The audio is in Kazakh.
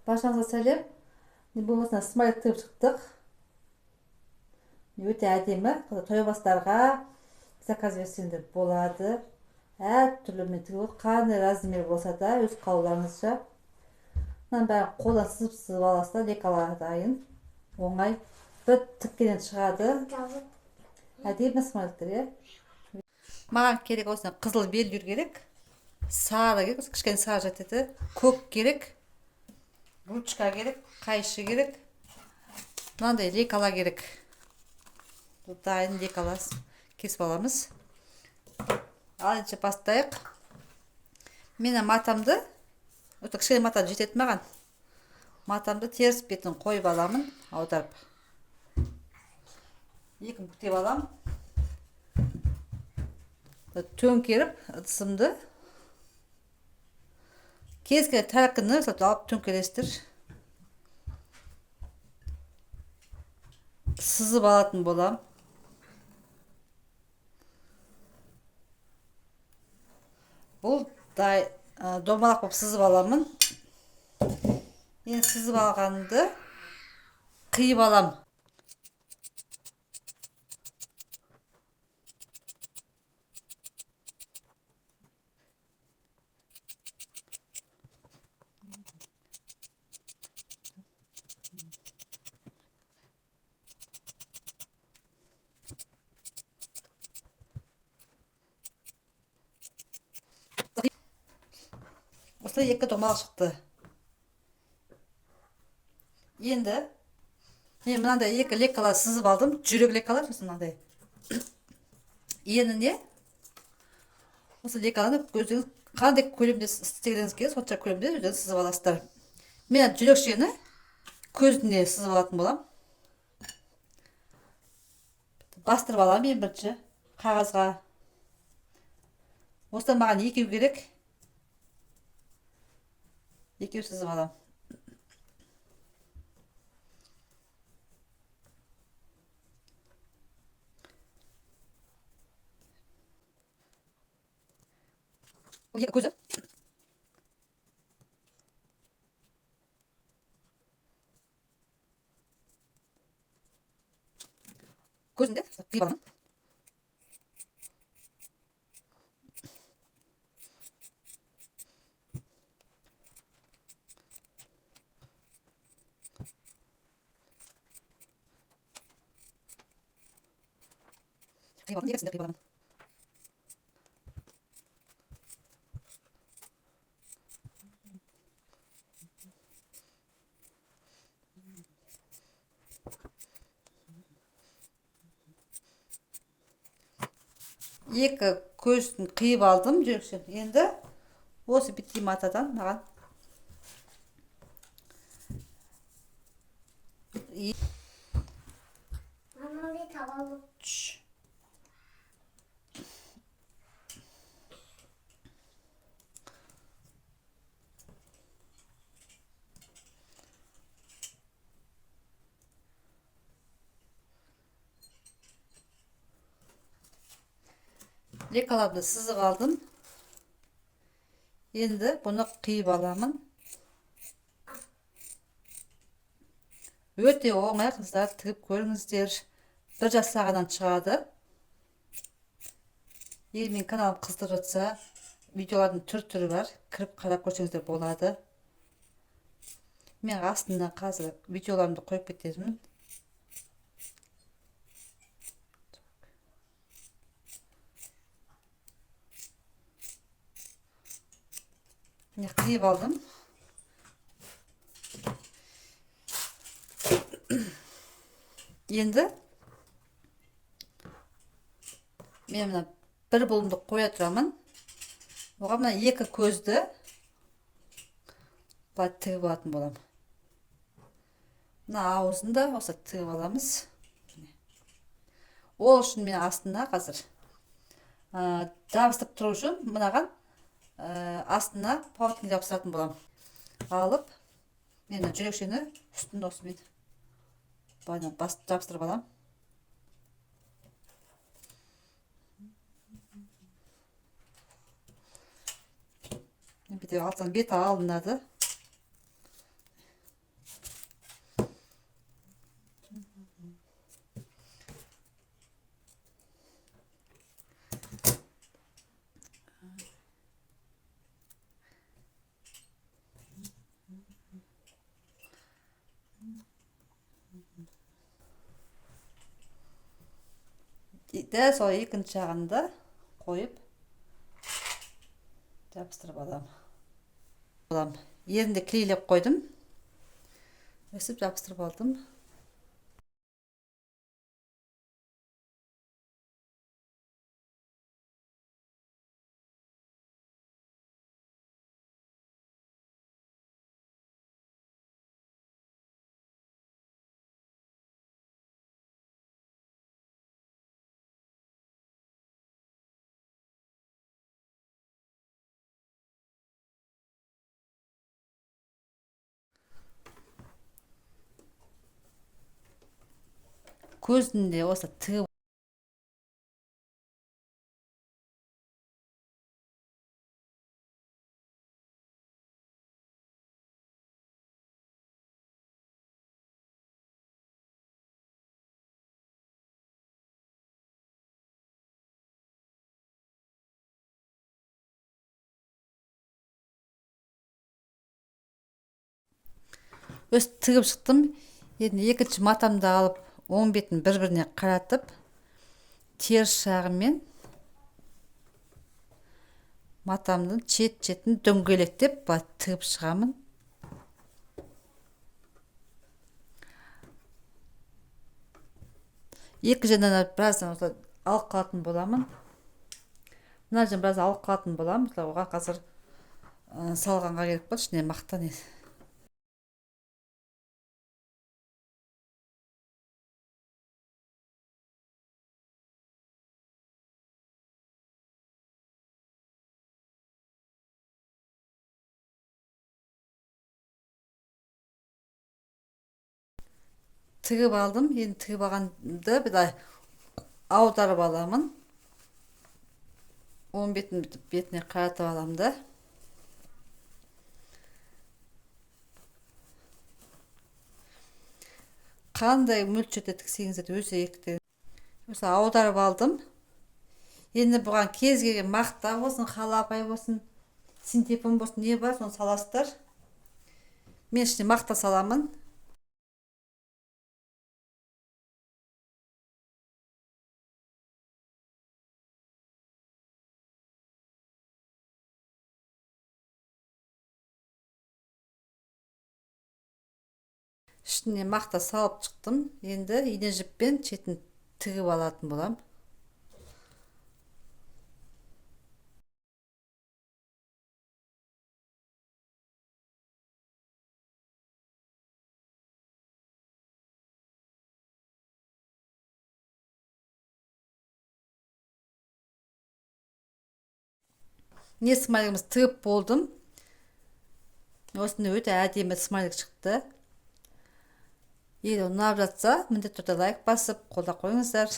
Başınıza sәлем. Bu осына смайлик тігіп шықтық. Өте әдемі. Тойбастарға заказ берсеңдер болады. Әр түрлі мен тігіп қандай размер болса да өз қалауларыңызша. Мынаның бәрін қолдан сызып аласыздар, лекала дайын. Оңай. Бір тіккеннен шығады. Әдемі смайликтер, иә. Маған керек осыны қызыл белдер керек. Сары керек, кішкене сары жатады. Көк керек. Ручка керек, қайшы керек. Мынандай лекала керек. Дайын лекала кесіп аламыз. Ал енді бастайық. Мен матамды, кішкене матам жетеді маған. Матамды теріс бетін қойып аламын, аударып. Екі бүктеп аламын. Төңкеріп ыдысымды. Кез-келген тараққыны алып төңкересіздер. Сызып алатын болам. Бұл домалақ болып сызып аламын. Енді сызып алғанды қиып алам. Осылай екі домалақ шықты. Енді мен мынандай екі лекала сызып алдым. Жүрек лекала мынандай. Еніне осы лекаланы өзіңіз қандай көлемде істегеніңіз келсе, сонша көлемде өзіңіз сызып аласыздар. Мен жүрекшені көзіне сызып алатын болам. Бастырып аламын ең бірінші қағазға. Осыдан маған екеу керек. Екеу сызып алам. Екі көзі. Көзінде қиып аламын. Қиып аламын, екісінде қиып аламын. Екі көзін қиып алдым жүрекшен. Енді осы бітті матадан маған лекаламды сызып алдым. Енді бұны қиып аламын. Өте оңай қыздар, тігіп көріңіздер. Бір жасағаннан шығады. Егер мен каналым қыздырып жатса, видеолардың түр-түрі бар. Кіріп қарап көрсеңіздер болады. Мен астына қазір видеоларымды қойып кетемін. Мен қиып алдым. Енді мен мына бір бұлымды қоя тұрамын. Оған мына екі көзді былай тігіп алатын болам. Мына аузын да осы тігіп аламыз. Ол үшін мен астына қазір жабыстырып тұру үшін мынаған астына паутин жабыстыратын болам. Алып, мен жүрекшені үстін осымен жабыстырып алам. Bir de alttan beta alınады. дәл сол екінші жағында қойып жабыстырып аламын. Yerinde клейлеп қойдым. Өсіп жабыстырып алдым. Көзінде осы тығып өстіп тігіп шықтым. Енді екінші матамды алып оң бетін бір-біріне қаратып, теріс жағымен матамның шет-шетін дөңгелектеп тігіп шығамын. Екі жерден біраздан алып қалатын боламын. Мына жерден біраз алып қалатын боламын. Оған қазір салғанға керек болды. Ішіне мақтан еді. Тігіп алдым. Енді тігіп алғанды былай аударып аламын. Оң бетіне қаратып аламын да. Қандай мөлшерде тіксеңіз де өсе екті. Осы аударып алдым. Енді бұған кез келген мақта болсын, халапай болсын, синтепон болсын, не бар, соны саласыздар. Мен ішіне мақта саламын. Ішіне мақта салып шықтым. Енді ине жіппен шетін тігіп алатын болам. Не смайлігіміз тігіп болдым. Осында өте әдемі смайлік шықты. Егер ұнап жатса, міндетті түрде лайк басып, қолдап қойыңыздар.